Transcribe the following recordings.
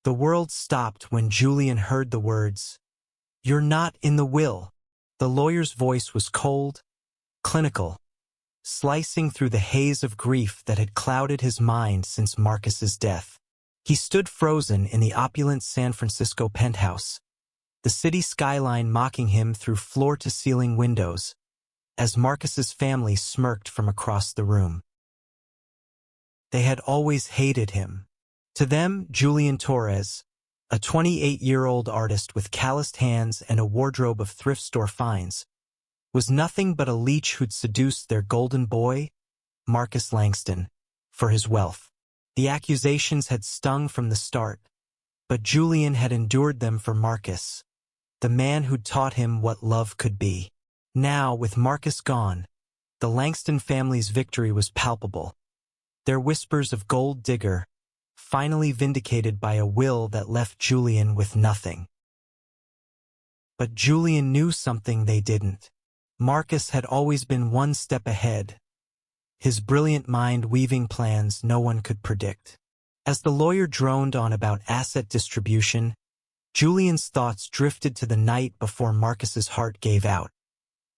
The world stopped when Julian heard the words, "You're not in the will." The lawyer's voice was cold, clinical, slicing through the haze of grief that had clouded his mind since Marcus's death. He stood frozen in the opulent San Francisco penthouse, the city skyline mocking him through floor-to-ceiling windows, as Marcus's family smirked from across the room. They had always hated him. To them, Julian Torres, a 28-year-old artist with calloused hands and a wardrobe of thrift store finds, was nothing but a leech who'd seduced their golden boy, Marcus Langston, for his wealth. The accusations had stung from the start, but Julian had endured them for Marcus, the man who'd taught him what love could be. Now, with Marcus gone, the Langston family's victory was palpable. Their whispers of gold digger, finally vindicated by a will that left Julian with nothing. But Julian knew something they didn't. Marcus had always been one step ahead, his brilliant mind weaving plans no one could predict. As the lawyer droned on about asset distribution, Julian's thoughts drifted to the night before Marcus's heart gave out.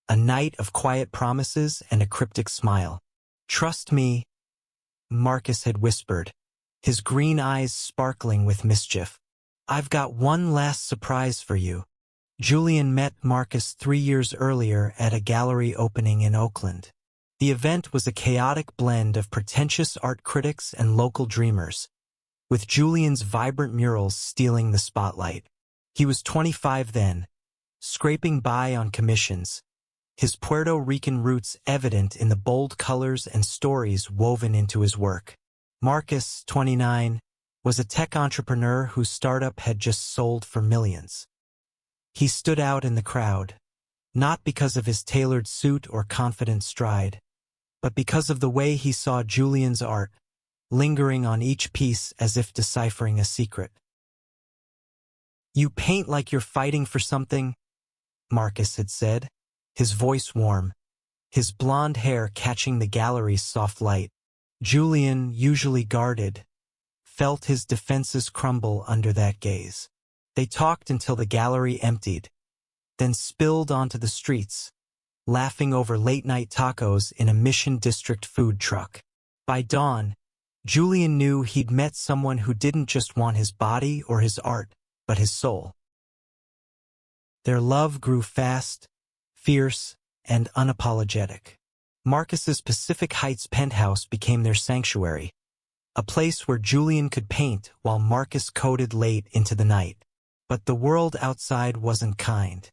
A night of quiet promises and a cryptic smile. "Trust me," Marcus had whispered, his green eyes sparkling with mischief. "I've got one last surprise for you." Julian met Marcus 3 years earlier at a gallery opening in Oakland. The event was a chaotic blend of pretentious art critics and local dreamers, with Julian's vibrant murals stealing the spotlight. He was 25 then, scraping by on commissions, his Puerto Rican roots evident in the bold colors and stories woven into his work. Marcus, 29, was a tech entrepreneur whose startup had just sold for millions. He stood out in the crowd, not because of his tailored suit or confident stride, but because of the way he saw Julian's art, lingering on each piece as if deciphering a secret. "You paint like you're fighting for something," Marcus had said, his voice warm, his blonde hair catching the gallery's soft light. Julian, usually guarded, felt his defenses crumble under that gaze. They talked until the gallery emptied, then spilled onto the streets, laughing over late-night tacos in a Mission District food truck. By dawn, Julian knew he'd met someone who didn't just want his body or his art, but his soul. Their love grew fast, fierce, and unapologetic. Marcus's Pacific Heights penthouse became their sanctuary, a place where Julian could paint while Marcus coded late into the night. But the world outside wasn't kind.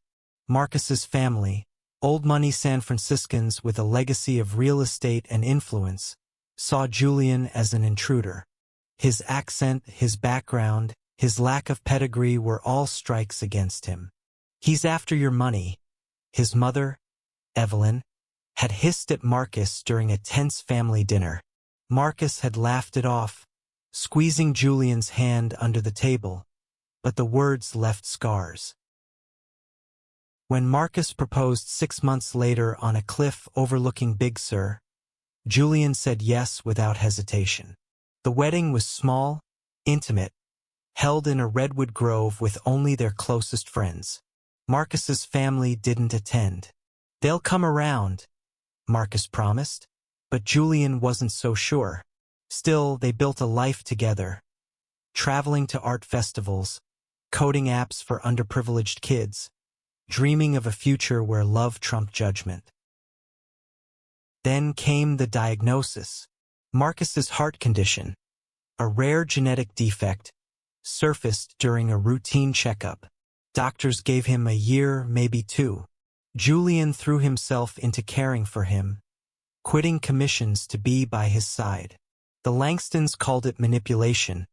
Marcus's family, old-money San Franciscans with a legacy of real estate and influence, saw Julian as an intruder. His accent, his background, his lack of pedigree were all strikes against him. "He's after your money," his mother, Evelyn, had hissed at Marcus during a tense family dinner. Marcus had laughed it off, squeezing Julian's hand under the table, but the words left scars. When Marcus proposed 6 months later on a cliff overlooking Big Sur, Julian said yes without hesitation. The wedding was small, intimate, held in a redwood grove with only their closest friends. Marcus's family didn't attend. "They'll come around," Marcus promised, but Julian wasn't so sure. Still, they built a life together, traveling to art festivals, coding apps for underprivileged kids, dreaming of a future where love trumped judgment. Then came the diagnosis. Marcus's heart condition, a rare genetic defect, surfaced during a routine checkup. Doctors gave him a year, maybe 2. Julian threw himself into caring for him, quitting commissions to be by his side. The Langstons called it manipulation,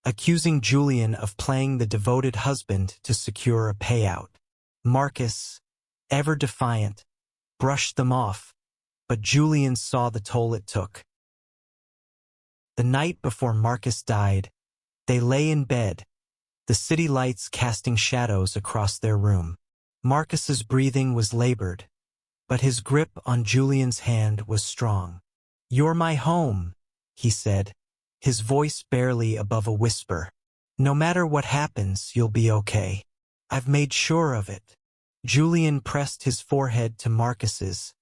accusing Julian of playing the devoted husband to secure a payout. Marcus, ever defiant, brushed them off, but Julian saw the toll it took. The night before Marcus died, they lay in bed, the city lights casting shadows across their room. Marcus's breathing was labored, but his grip on Julian's hand was strong. "You're my home," he said, his voice barely above a whisper. No matter what happens, you'll be okay. I've made sure of it. Julian pressed his forehead to Marcus's,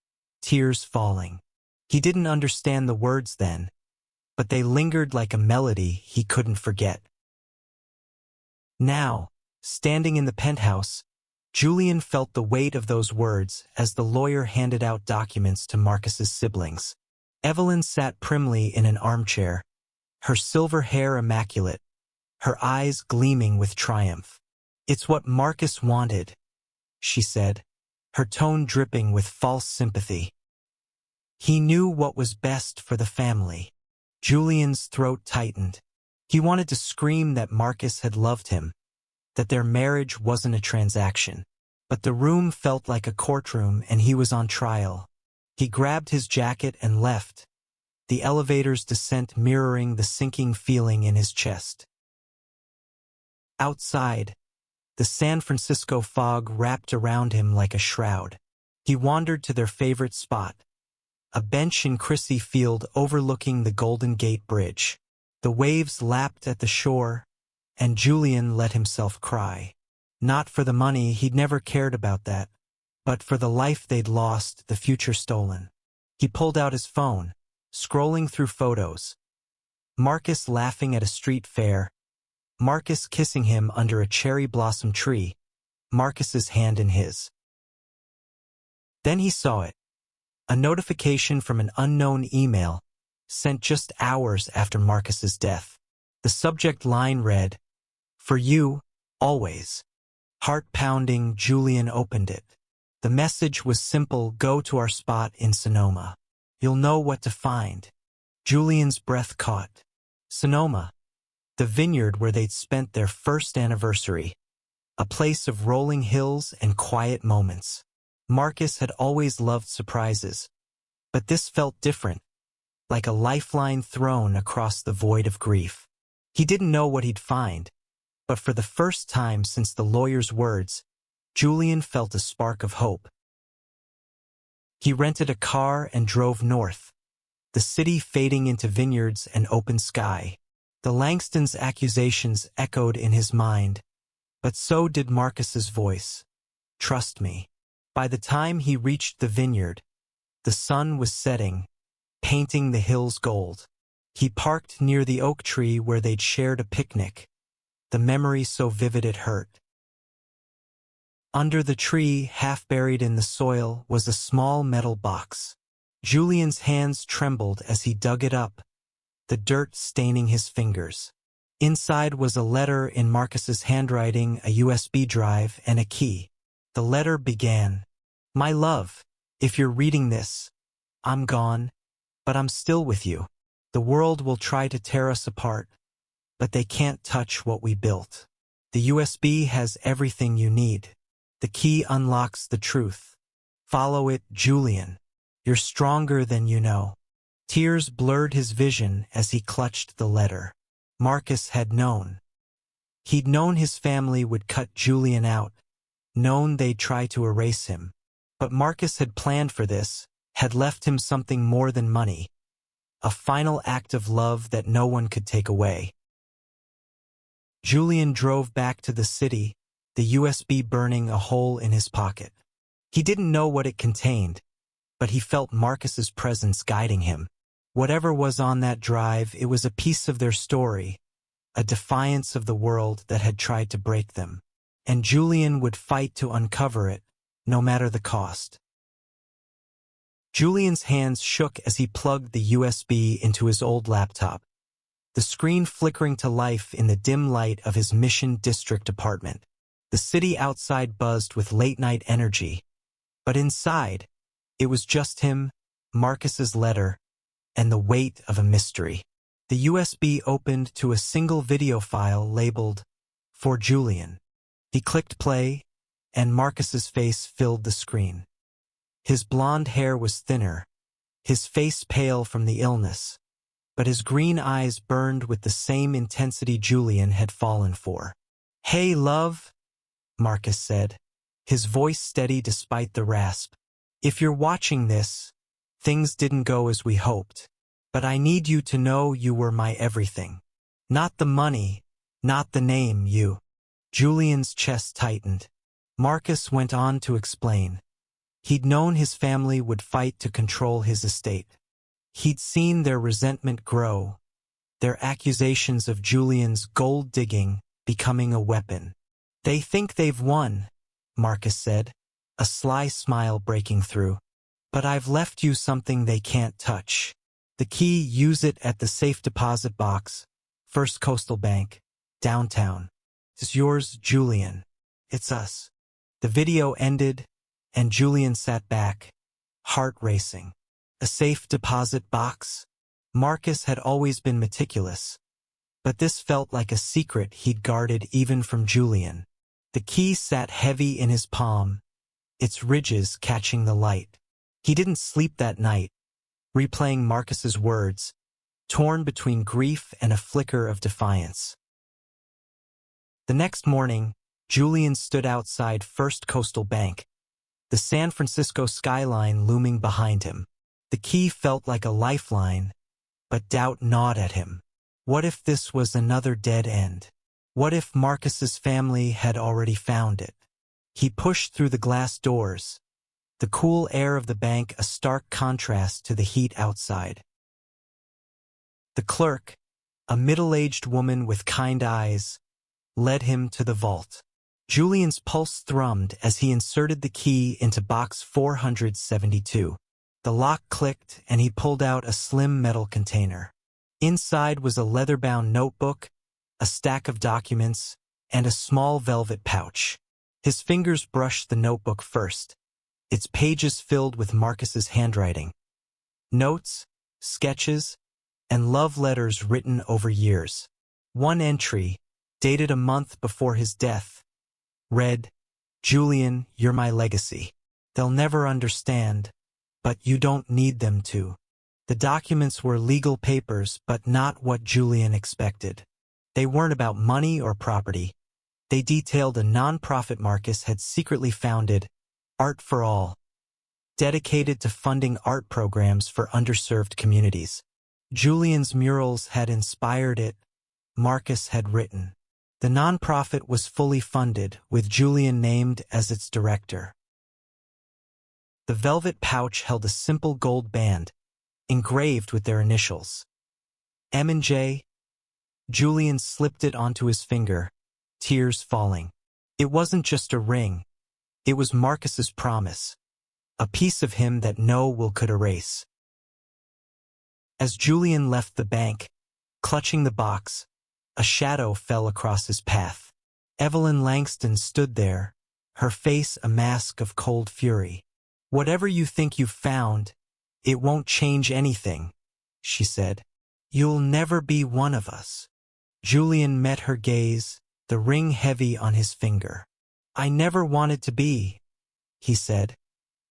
tears falling. He didn't understand the words then, but they lingered like a melody he couldn't forget. Now, standing in the penthouse, Julian felt the weight of those words as the lawyer handed out documents to Marcus's siblings. Evelyn sat primly in an armchair, her silver hair immaculate, her eyes gleaming with triumph. "It's what Marcus wanted," she said, her tone dripping with false sympathy. "He knew what was best for the family." Julian's throat tightened. He wanted to scream that Marcus had loved him, that their marriage wasn't a transaction. But the room felt like a courtroom and he was on trial. He grabbed his jacket and left, the elevator's descent mirroring the sinking feeling in his chest. Outside, the San Francisco fog wrapped around him like a shroud. He wandered to their favorite spot, a bench in Crissy Field overlooking the Golden Gate Bridge. The waves lapped at the shore, and Julian let himself cry. Not for the money, he'd never cared about that, but for the life they'd lost, the future stolen. He pulled out his phone, scrolling through photos. Marcus laughing at a street fair, Marcus kissing him under a cherry blossom tree, Marcus's hand in his. Then he saw it, a notification from an unknown email, sent just hours after Marcus's death. The subject line read, "For you, always." Heart-pounding, Julian opened it. The message was simple: "Go to our spot in Sonoma. You'll know what to find." Julian's breath caught. Sonoma, the vineyard where they'd spent their first anniversary, a place of rolling hills and quiet moments. Marcus had always loved surprises, but this felt different, like a lifeline thrown across the void of grief. He didn't know what he'd find, but for the first time since the lawyer's words, Julian felt a spark of hope. He rented a car and drove north, the city fading into vineyards and open sky. The Langstons' accusations echoed in his mind, but so did Marcus's voice. "Trust me." By the time he reached the vineyard, the sun was setting, painting the hills gold. He parked near the oak tree where they'd shared a picnic, the memory so vivid it hurt. Under the tree, half buried in the soil, was a small metal box. Julian's hands trembled as he dug it up, the dirt staining his fingers. Inside was a letter in Marcus's handwriting, a USB drive, and a key. The letter began, "My love, if you're reading this, I'm gone, but I'm still with you. The world will try to tear us apart, but they can't touch what we built. The USB has everything you need. The key unlocks the truth. Follow it, Julian. You're stronger than you know." Tears blurred his vision as he clutched the letter. Marcus had known. He'd known his family would cut Julian out, known they'd try to erase him. But Marcus had planned for this, had left him something more than money, a final act of love that no one could take away. Julian drove back to the city, the USB burning a hole in his pocket. He didn't know what it contained, but he felt Marcus's presence guiding him. Whatever was on that drive, it was a piece of their story, a defiance of the world that had tried to break them. And Julian would fight to uncover it, no matter the cost. Julian's hands shook as he plugged the USB into his old laptop, the screen flickering to life in the dim light of his Mission District apartment. The city outside buzzed with late-night energy, but inside, it was just him, Marcus's letter, and the weight of a mystery. The USB opened to a single video file labeled, "For Julian." He clicked play, and Marcus's face filled the screen. His blonde hair was thinner, his face pale from the illness, but his green eyes burned with the same intensity Julian had fallen for. "Hey, love," Marcus said, his voice steady despite the rasp. "If you're watching this, things didn't go as we hoped, but I need you to know you were my everything. Not the money, Not the name, you. Julian's chest tightened. Marcus went on to explain. He'd known his family would fight to control his estate. He'd seen their resentment grow, their accusations of Julian's gold digging becoming a weapon. They think they've won, Marcus said, a sly smile breaking through. But I've left you something they can't touch. The key, use it at the safe deposit box, First Coastal Bank, downtown. It's yours, Julian. It's us. The video ended, and Julian sat back, heart racing. A safe deposit box? Marcus had always been meticulous, but this felt like a secret he'd guarded even from Julian. The key sat heavy in his palm, its ridges catching the light. He didn't sleep that night, replaying Marcus's words, torn between grief and a flicker of defiance. The next morning, Julian stood outside First Coastal Bank, the San Francisco skyline looming behind him. The key felt like a lifeline, but doubt gnawed at him. What if this was another dead end? What if Marcus's family had already found it? He pushed through the glass doors, the cool air of the bank a stark contrast to the heat outside. The clerk, a middle-aged woman with kind eyes, led him to the vault. Julian's pulse thrummed as he inserted the key into box 472. The lock clicked and he pulled out a slim metal container. Inside was a leather-bound notebook, a stack of documents, and a small velvet pouch. His fingers brushed the notebook first, its pages filled with Marcus's handwriting. Notes, sketches, and love letters written over years. One entry, dated a month before his death, read, "Julian, you're my legacy. They'll never understand, but you don't need them to." The documents were legal papers, but not what Julian expected. They weren't about money or property. They detailed a nonprofit Marcus had secretly founded, Art for All, dedicated to funding art programs for underserved communities. Julian's murals had inspired it, Marcus had written. The nonprofit was fully funded, with Julian named as its director. The velvet pouch held a simple gold band, engraved with their initials. M&J. Julian slipped it onto his finger, tears falling. It wasn't just a ring. It was Marcus's promise, a piece of him that no will could erase. As Julian left the bank, clutching the box, a shadow fell across his path. Evelyn Langston stood there, her face a mask of cold fury. "Whatever you think you've found, it won't change anything," she said. "You'll never be one of us." Julian met her gaze, the ring heavy on his finger. "I never wanted to be," he said,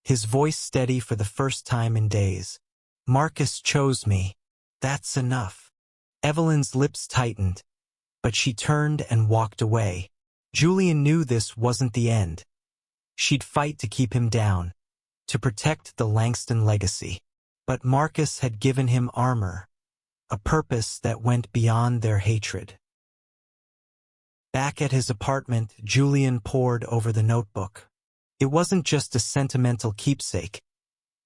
his voice steady for the first time in days. "Marcus chose me. That's enough." Evelyn's lips tightened, but she turned and walked away. Julian knew this wasn't the end. She'd fight to keep him down, to protect the Langston legacy. But Marcus had given him armor, a purpose that went beyond their hatred. Back at his apartment, Julian pored over the notebook. It wasn't just a sentimental keepsake.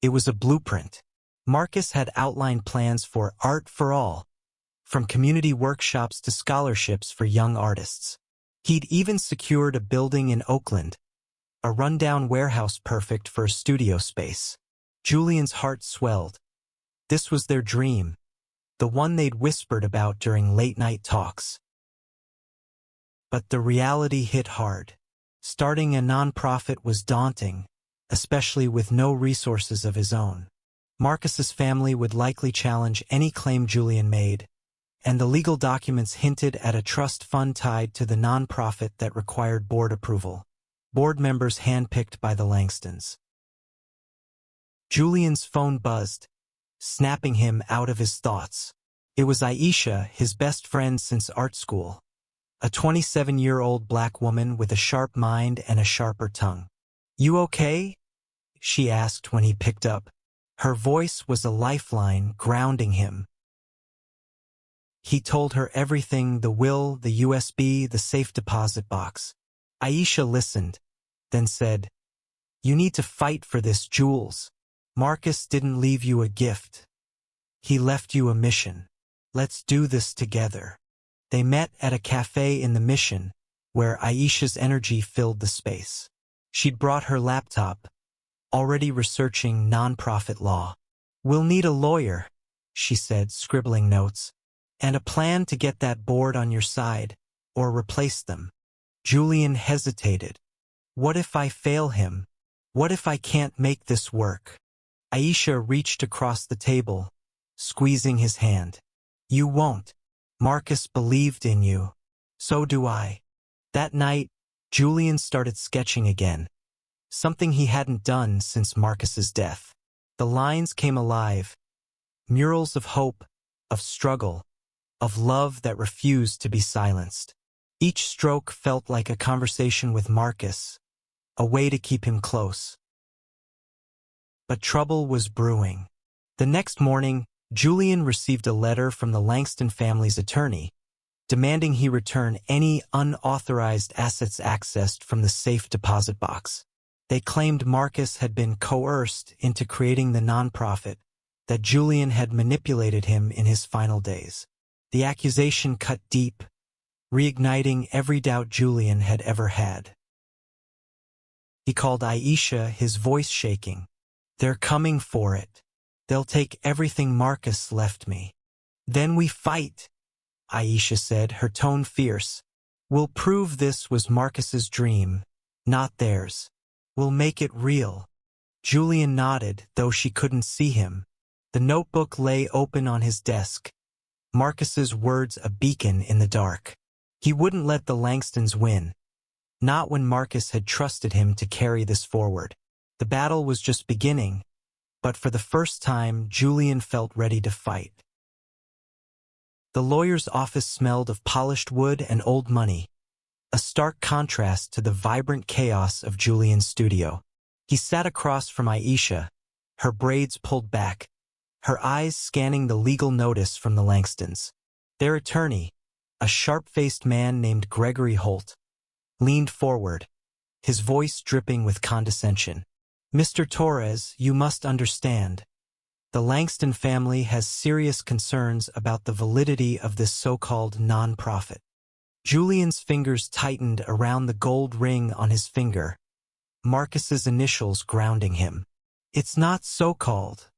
It was a blueprint. Marcus had outlined plans for Art for All, from community workshops to scholarships for young artists. He'd even secured a building in Oakland, a rundown warehouse perfect for a studio space. Julian's heart swelled. This was their dream, the one they'd whispered about during late-night talks. But the reality hit hard. Starting a nonprofit was daunting, especially with no resources of his own. Marcus's family would likely challenge any claim Julian made, and the legal documents hinted at a trust fund tied to the nonprofit that required board approval. Board members handpicked by the Langstons. Julian's phone buzzed, snapping him out of his thoughts. It was Aisha, his best friend since art school, a 27-year-old black woman with a sharp mind and a sharper tongue. "You okay?" she asked when he picked up. Her voice was a lifeline, grounding him. He told her everything, the will, the USB, the safe deposit box. Aisha listened, then said, "You need to fight for this, Jules. Marcus didn't leave you a gift. He left you a mission. Let's do this together." They met at a cafe in the Mission, where Aisha's energy filled the space. She'd brought her laptop, already researching nonprofit law. "We'll need a lawyer," she said, scribbling notes, "and a plan to get that board on your side, or replace them." Julian hesitated. What if I fail him? What if I can't make this work? Aisha reached across the table, squeezing his hand. "You won't. Marcus believed in you. So do I." That night, Julian started sketching again, something he hadn't done since Marcus's death. The lines came alive, murals of hope, of struggle, of love that refused to be silenced. Each stroke felt like a conversation with Marcus, a way to keep him close. But trouble was brewing. The next morning, Julian received a letter from the Langston family's attorney, demanding he return any unauthorized assets accessed from the safe deposit box. They claimed Marcus had been coerced into creating the nonprofit, that Julian had manipulated him in his final days. The accusation cut deep, reigniting every doubt Julian had ever had. He called Aisha, his voice shaking. "They're coming for it. They'll take everything Marcus left me." "Then we fight," Aisha said, her tone fierce. "We'll prove this was Marcus's dream, not theirs. We'll make it real." Julian nodded, though she couldn't see him. The notebook lay open on his desk, Marcus's words a beacon in the dark. He wouldn't let the Langstons win, not when Marcus had trusted him to carry this forward. The battle was just beginning, but for the first time, Julian felt ready to fight. The lawyer's office smelled of polished wood and old money, a stark contrast to the vibrant chaos of Julian's studio. He sat across from Aisha, her braids pulled back, her eyes scanning the legal notice from the Langstons. Their attorney, a sharp-faced man named Gregory Holt, leaned forward, his voice dripping with condescension. "Mr. Torres, you must understand. The Langston family has serious concerns about the validity of this so-called non-profit." Julian's fingers tightened around the gold ring on his finger, Marcus's initials grounding him. "It's not so-called,"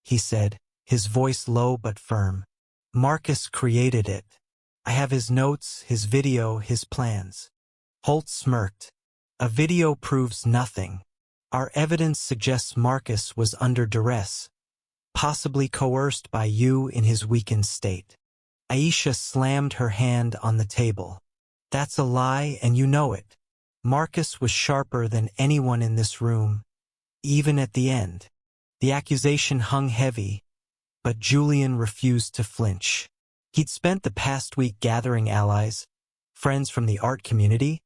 he said, his voice low but firm. "Marcus created it. I have his notes, his video, his plans." Holt smirked. "A video proves nothing. Our evidence suggests Marcus was under duress, possibly coerced by you in his weakened state." Aisha slammed her hand on the table. "That's a lie, and you know it. Marcus was sharper than anyone in this room, even at the end." The accusation hung heavy, but Julian refused to flinch. He'd spent the past week gathering allies, friends from the art community,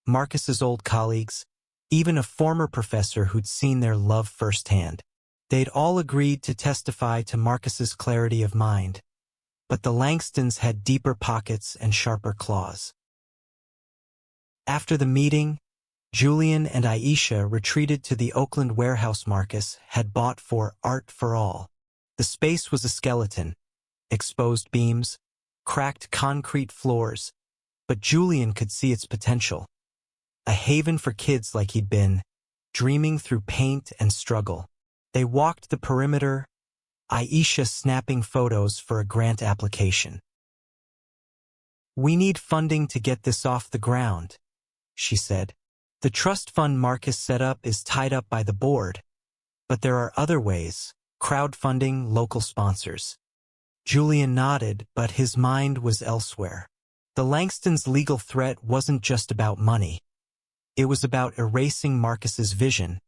Marcus's old colleagues, even a former professor who'd seen their love firsthand. They'd all agreed to testify to Marcus's clarity of mind, but the Langstons had deeper pockets and sharper claws. After the meeting, Julian and Aisha retreated to the Oakland warehouse Marcus had bought for Art for All. The space was a skeleton, exposed beams, cracked concrete floors, but Julian could see its potential. A haven for kids like he'd been, dreaming through paint and struggle. They walked the perimeter, Aisha snapping photos for a grant application. "We need funding to get this off the ground," she said. "The trust fund Marcus set up is tied up by the board, but there are other ways, crowdfunding, local sponsors." Julian nodded, but his mind was elsewhere. The Langstons' legal threat wasn't just about money. It was about erasing Marcus's vision,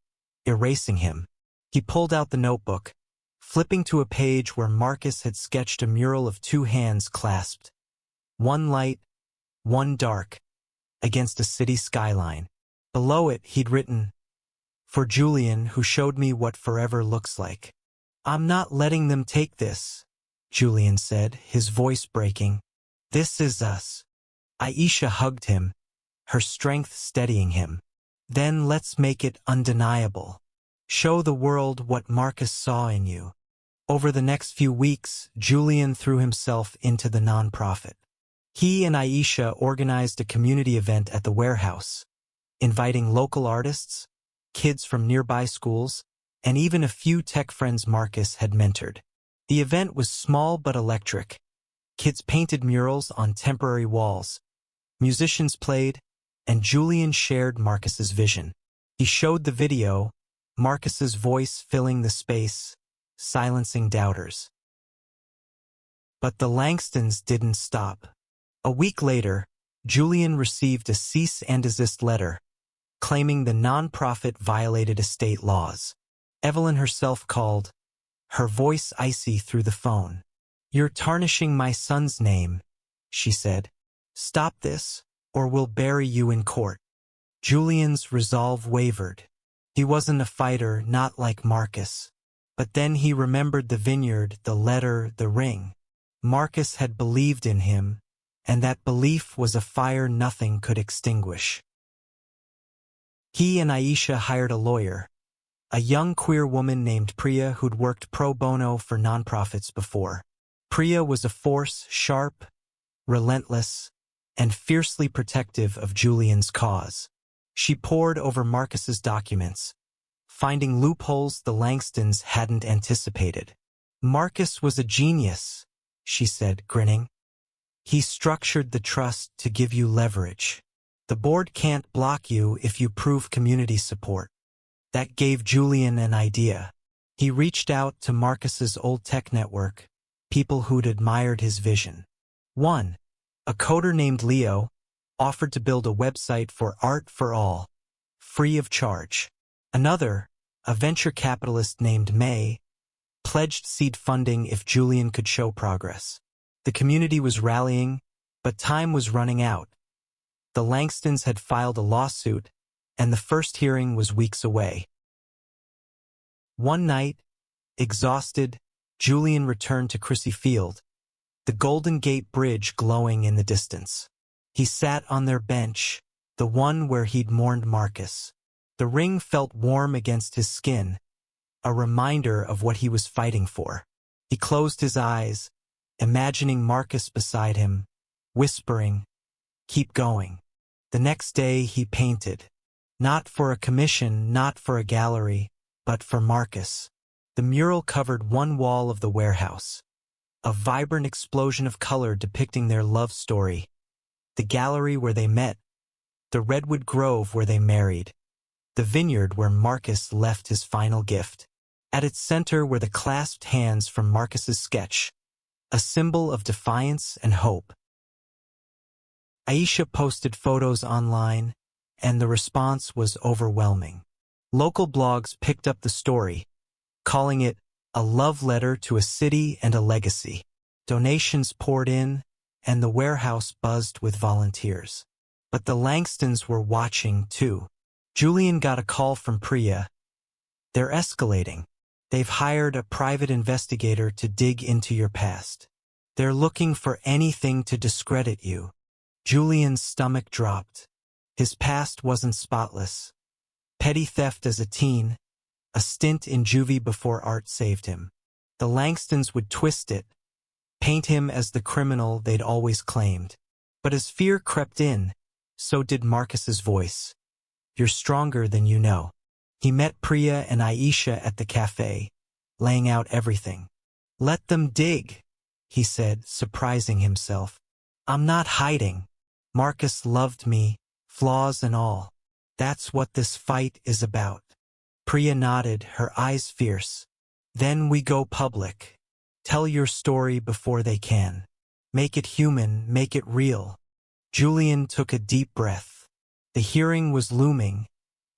erasing him. He pulled out the notebook, flipping to a page where Marcus had sketched a mural of two hands clasped, one light, one dark, against a city skyline. Below it, he'd written, "For Julian, who showed me what forever looks like. I'm not letting them take this. Julian said, his voice breaking. "This is us." Aisha hugged him, her strength steadying him. "Then let's make it undeniable. Show the world what Marcus saw in you." Over the next few weeks, Julian threw himself into the nonprofit. He and Aisha organized a community event at the warehouse, inviting local artists, kids from nearby schools, and even a few tech friends Marcus had mentored. The event was small but electric. Kids painted murals on temporary walls, musicians played, and Julian shared Marcus's vision. He showed the video, Marcus's voice filling the space, silencing doubters. But the Langstons didn't stop. A week later, Julian received a cease and desist letter, claiming the nonprofit violated estate laws. Evelyn herself called, her voice icy through the phone. "You're tarnishing my son's name," she said. "Stop this, or we'll bury you in court." Julian's resolve wavered. He wasn't a fighter, not like Marcus. But then he remembered the vineyard, the letter, the ring. Marcus had believed in him, and that belief was a fire nothing could extinguish. He and Aisha hired a lawyer, a young queer woman named Priya who'd worked pro bono for nonprofits before. Priya was a force, sharp, relentless, and fiercely protective of Julian's cause. She pored over Marcus's documents, finding loopholes the Langstons hadn't anticipated. "Marcus was a genius," she said, grinning. "He structured the trust to give you leverage. The board can't block you if you prove community support." That gave Julian an idea. He reached out to Marcus's old tech network, people who'd admired his vision. One, a coder named Leo, offered to build a website for Art for All, free of charge. Another, a venture capitalist named May, pledged seed funding if Julian could show progress. The community was rallying, but time was running out. The Langstons had filed a lawsuit, and the first hearing was weeks away. One night, exhausted, Julian returned to Crissy Field, the Golden Gate Bridge glowing in the distance. He sat on their bench, the one where he'd mourned Marcus. The ring felt warm against his skin, a reminder of what he was fighting for. He closed his eyes, imagining Marcus beside him, whispering, "Keep going." The next day he painted. Not for a commission, not for a gallery, but for Marcus. The mural covered one wall of the warehouse, a vibrant explosion of color depicting their love story. The gallery where they met, the redwood grove where they married, the vineyard where Marcus left his final gift. At its center were the clasped hands from Marcus's sketch, a symbol of defiance and hope. Aisha posted photos online, and the response was overwhelming. Local blogs picked up the story, calling it a love letter to a city and a legacy. Donations poured in, and the warehouse buzzed with volunteers. But the Langstons were watching, too. Julian got a call from Priya. "They're escalating. They've hired a private investigator to dig into your past. They're looking for anything to discredit you." Julian's stomach dropped. His past wasn't spotless. Petty theft as a teen, a stint in juvie before art saved him. The Langstons would twist it, paint him as the criminal they'd always claimed. But as fear crept in, so did Marcus's voice. "You're stronger than you know." He met Priya and Aisha at the cafe, laying out everything. "Let them dig," he said, surprising himself. "I'm not hiding. Marcus loved me, flaws and all. That's what this fight is about." Priya nodded, her eyes fierce. "Then we go public. Tell your story before they can. Make it human, make it real." Julian took a deep breath. The hearing was looming,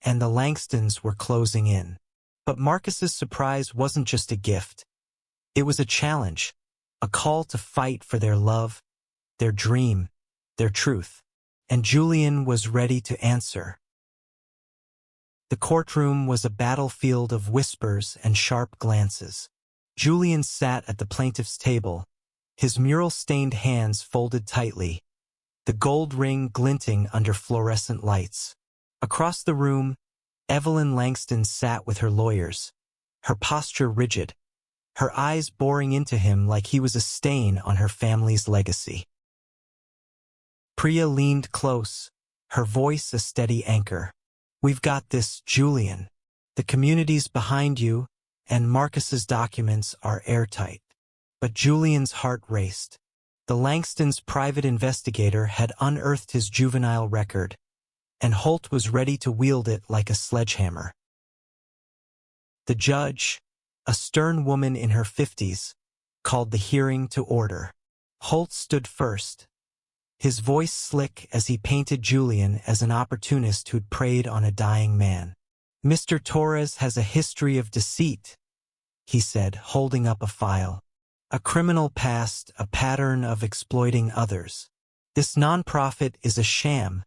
and the Langstons were closing in. But Marcus's surprise wasn't just a gift. It was a challenge, a call to fight for their love, their dream, their truth. And Julian was ready to answer. The courtroom was a battlefield of whispers and sharp glances. Julian sat at the plaintiff's table, his mural-stained hands folded tightly, the gold ring glinting under fluorescent lights. Across the room, Evelyn Langston sat with her lawyers, her posture rigid, her eyes boring into him like he was a stain on her family's legacy. Priya leaned close, her voice a steady anchor. "We've got this, Julian. The community's behind you, and Marcus's documents are airtight." But Julian's heart raced. The Langstons' private investigator had unearthed his juvenile record, and Holt was ready to wield it like a sledgehammer. The judge, a stern woman in her 50s, called the hearing to order. Holt stood first, his voice slick as he painted Julian as an opportunist who'd preyed on a dying man. "Mr. Torres has a history of deceit," he said, holding up a file. "A criminal past, a pattern of exploiting others. This nonprofit is a sham,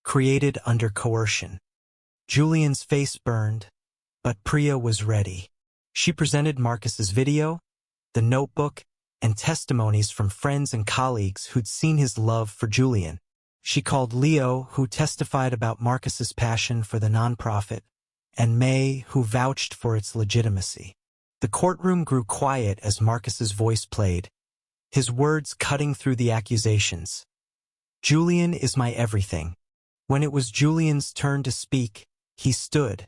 created under coercion." Julian's face burned, but Priya was ready. She presented Marcus's video, the notebook, and testimonies from friends and colleagues who'd seen his love for Julian. She called Leo, who testified about Marcus's passion for the nonprofit, and May, who vouched for its legitimacy. The courtroom grew quiet as Marcus's voice played, his words cutting through the accusations. "Julian is my everything." When it was Julian's turn to speak, he stood,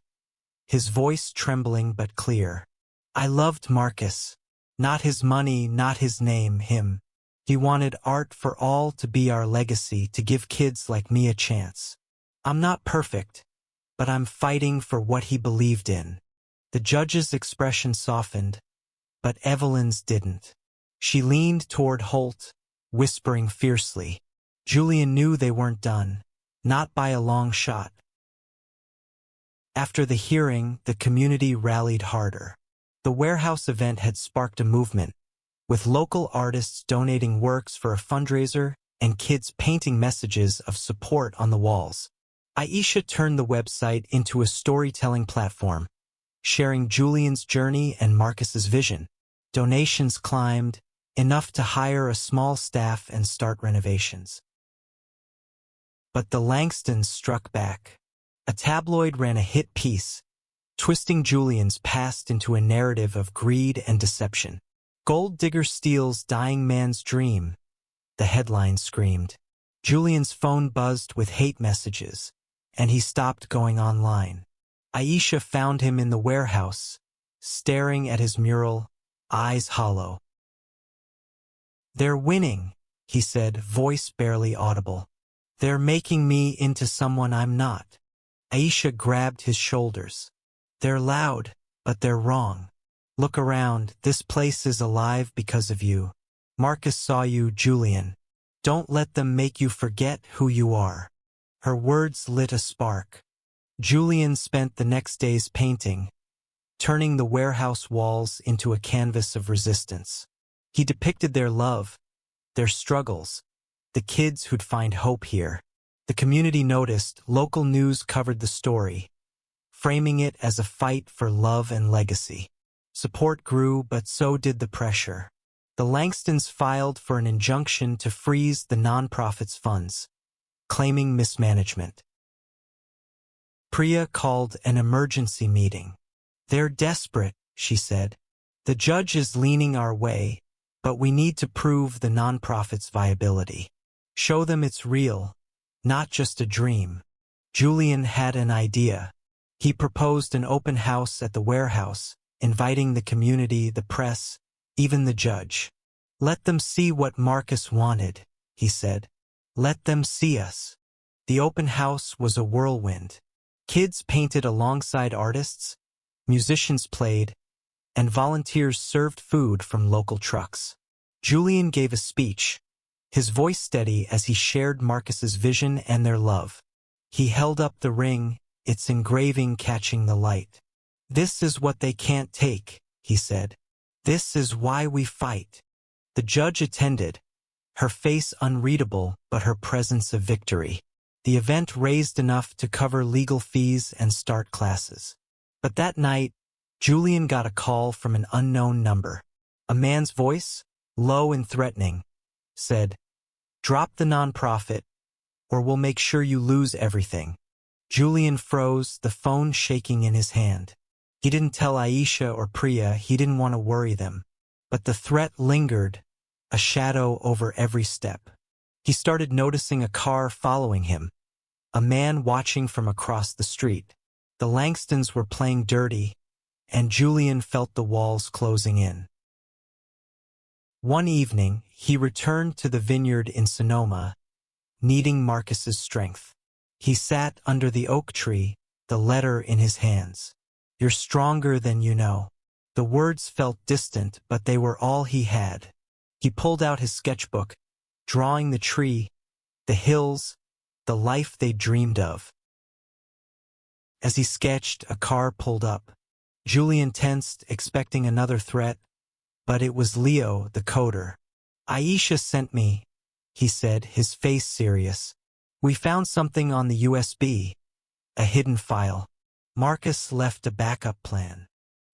his voice trembling but clear. "I loved Marcus. Not his money, not his name, him. He wanted art for all to be our legacy, to give kids like me a chance. I'm not perfect, but I'm fighting for what he believed in." The judge's expression softened, but Evelyn's didn't. She leaned toward Holt, whispering fiercely. Julian knew they weren't done, not by a long shot. After the hearing, the community rallied harder. The warehouse event had sparked a movement, with local artists donating works for a fundraiser and kids painting messages of support on the walls. Aisha turned the website into a storytelling platform, sharing Julian's journey and Marcus's vision. Donations climbed, enough to hire a small staff and start renovations. But the Langstons struck back. A tabloid ran a hit piece, twisting Julian's past into a narrative of greed and deception. "Gold digger steals dying man's dream," the headline screamed. Julian's phone buzzed with hate messages, and he stopped going online. Aisha found him in the warehouse, staring at his mural, eyes hollow. "They're winning," he said, voice barely audible. "They're making me into someone I'm not." Aisha grabbed his shoulders. "They're loud, but they're wrong. Look around, this place is alive because of you. Marcus saw you, Julian. Don't let them make you forget who you are." Her words lit a spark. Julian spent the next days painting, turning the warehouse walls into a canvas of resistance. He depicted their love, their struggles, the kids who'd find hope here. The community noticed, local news covered the story, framing it as a fight for love and legacy. Support grew, but so did the pressure. The Langstons filed for an injunction to freeze the nonprofit's funds, claiming mismanagement. Priya called an emergency meeting. "They're desperate," she said. "The judge is leaning our way, but we need to prove the nonprofit's viability. Show them it's real, not just a dream." Julian had an idea. He proposed an open house at the warehouse, inviting the community, the press, even the judge. "Let them see what Marcus wanted," he said. "Let them see us." The open house was a whirlwind. Kids painted alongside artists, musicians played, and volunteers served food from local trucks. Julian gave a speech, his voice steady as he shared Marcus's vision and their love. He held up the ring, its engraving catching the light. "This is what they can't take," he said. "This is why we fight." The judge attended, her face unreadable but her presence a victory. The event raised enough to cover legal fees and start classes. But that night, Julian got a call from an unknown number. A man's voice, low and threatening, said, "Drop the nonprofit, or we'll make sure you lose everything." Julian froze, the phone shaking in his hand. He didn't tell Aisha or Priya, he didn't want to worry them. But the threat lingered, a shadow over every step. He started noticing a car following him, a man watching from across the street. The Langstons were playing dirty, and Julian felt the walls closing in. One evening, he returned to the vineyard in Sonoma, needing Marcus's strength. He sat under the oak tree, the letter in his hands. "You're stronger than you know." The words felt distant, but they were all he had. He pulled out his sketchbook, drawing the tree, the hills, the life they dreamed of. As he sketched, a car pulled up. Julian tensed, expecting another threat, but it was Leo, the coder. "Aisha sent me," he said, his face serious. "We found something on the USB, a hidden file. Marcus left a backup plan."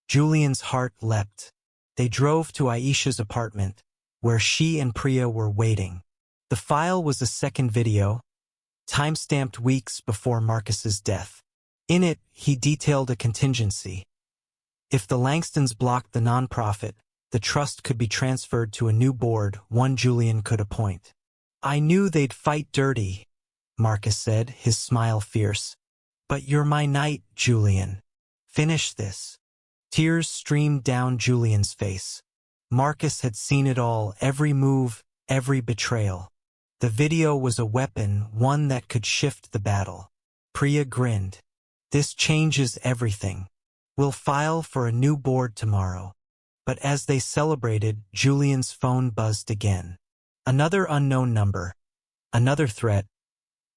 Julian's heart leapt. They drove to Aisha's apartment, where she and Priya were waiting. The file was a second video, time-stamped weeks before Marcus's death. In it, he detailed a contingency. If the Langstons blocked the nonprofit, the trust could be transferred to a new board, one Julian could appoint. "I knew they'd fight dirty," Marcus said, his smile fierce. "But you're my knight, Julian. Finish this." Tears streamed down Julian's face. Marcus had seen it all, every move, every betrayal. The video was a weapon, one that could shift the battle. Priya grinned. "This changes everything. We'll file for a new board tomorrow." But as they celebrated, Julian's phone buzzed again. Another unknown number. Another threat.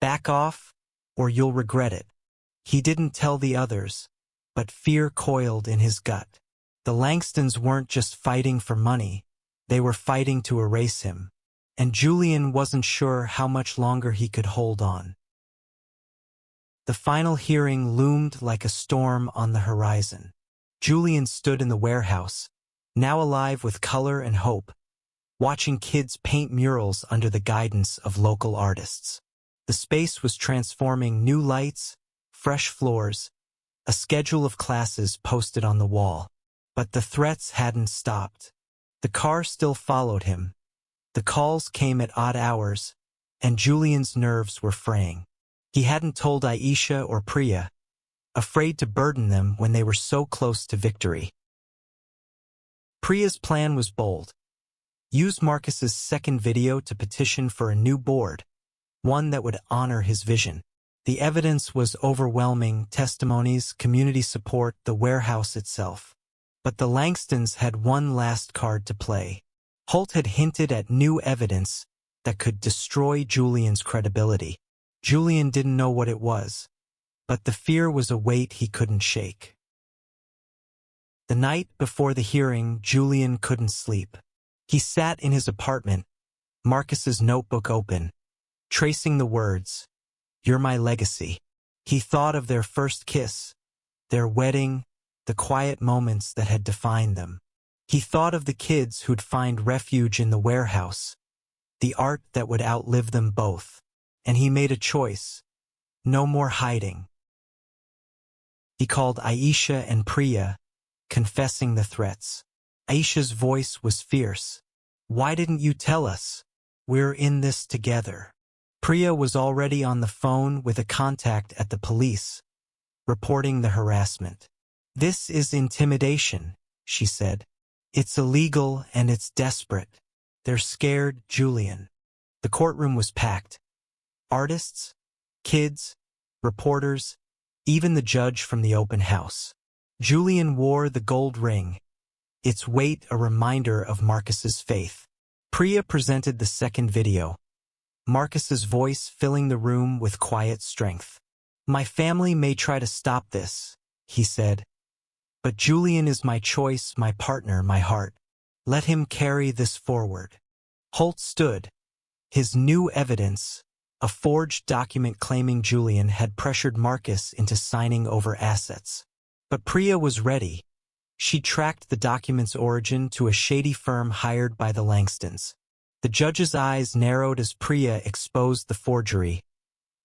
"Back off, or you'll regret it." He didn't tell the others, but fear coiled in his gut. The Langstons weren't just fighting for money, they were fighting to erase him. And Julian wasn't sure how much longer he could hold on. The final hearing loomed like a storm on the horizon. Julian stood in the warehouse, now alive with color and hope, watching kids paint murals under the guidance of local artists. The space was transforming, new lights, fresh floors, a schedule of classes posted on the wall. But the threats hadn't stopped. The car still followed him. The calls came at odd hours, and Julian's nerves were fraying. He hadn't told Aisha or Priya, afraid to burden them when they were so close to victory. Priya's plan was bold. Use Marcus's second video to petition for a new board, one that would honor his vision. The evidence was overwhelming: testimonies, community support, the warehouse itself. But the Langstons had one last card to play. Holt had hinted at new evidence that could destroy Julian's credibility. Julian didn't know what it was, but the fear was a weight he couldn't shake. The night before the hearing, Julian couldn't sleep. He sat in his apartment, Marcus's notebook open, tracing the words, "You're my legacy." He thought of their first kiss, their wedding, the quiet moments that had defined them. He thought of the kids who'd find refuge in the warehouse, the art that would outlive them both. And he made a choice. No more hiding. He called Aisha and Priya, confessing the threats. Aisha's voice was fierce. "Why didn't you tell us? We're in this together." Priya was already on the phone with a contact at the police, reporting the harassment. "This is intimidation," she said. "It's illegal and it's desperate. They're scared, Julian." The courtroom was packed. Artists, kids, reporters, even the judge from the open house. Julian wore the gold ring, its weight a reminder of Marcus's faith. Priya presented the second video, Marcus's voice filling the room with quiet strength. "My family may try to stop this," he said, "but Julian is my choice, my partner, my heart. Let him carry this forward." Holt stood. His new evidence, a forged document claiming Julian had pressured Marcus into signing over assets. But Priya was ready. She tracked the document's origin to a shady firm hired by the Langstons. The judge's eyes narrowed as Priya exposed the forgery,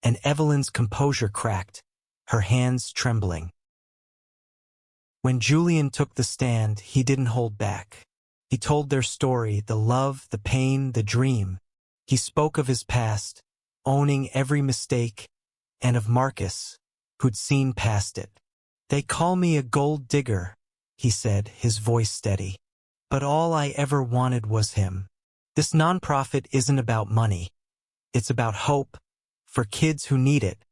and Evelyn's composure cracked, her hands trembling. When Julian took the stand, he didn't hold back. He told their story, the love, the pain, the dream. He spoke of his past, owning every mistake, and of Marcus, who'd seen past it. "They call me a gold digger," he said, his voice steady. "But all I ever wanted was him. This nonprofit isn't about money. It's about hope, for kids who need it,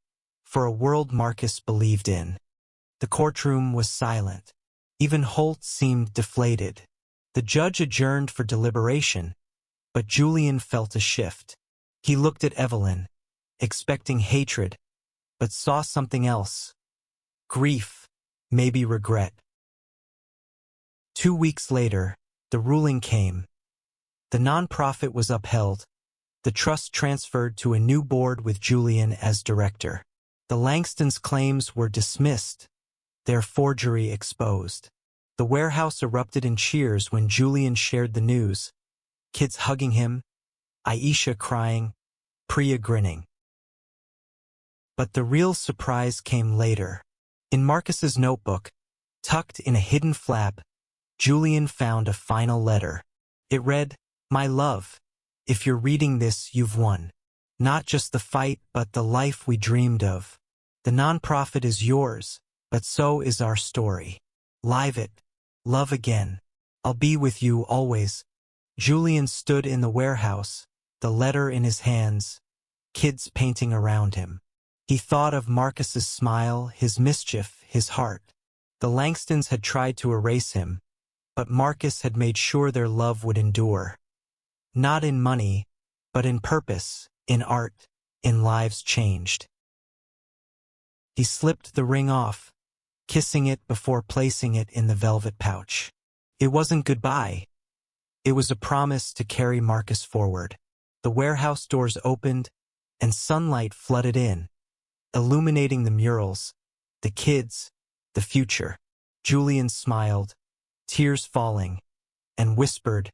for a world Marcus believed in." The courtroom was silent. Even Holt seemed deflated. The judge adjourned for deliberation, but Julian felt a shift. He looked at Evelyn, expecting hatred, but saw something else. Grief, maybe regret. 2 weeks later, the ruling came. The nonprofit was upheld. The trust transferred to a new board with Julian as director. The Langstons' claims were dismissed, their forgery exposed. The warehouse erupted in cheers when Julian shared the news. Kids hugging him, Aisha crying, Priya grinning. But the real surprise came later. In Marcus's notebook, tucked in a hidden flap, Julian found a final letter. It read, "My love, if you're reading this, you've won. Not just the fight, but the life we dreamed of. The nonprofit is yours, but so is our story. Live it. Love again. I'll be with you always." Julian stood in the warehouse, the letter in his hands, kids painting around him. He thought of Marcus's smile, his mischief, his heart. The Langstons had tried to erase him, but Marcus had made sure their love would endure. Not in money, but in purpose, in art, in lives changed. He slipped the ring off, kissing it before placing it in the velvet pouch. It wasn't goodbye. It was a promise to carry Marcus forward. The warehouse doors opened, and sunlight flooded in, illuminating the murals, the kids, the future. Julian smiled, tears falling, and whispered,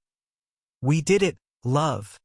"We did it, love."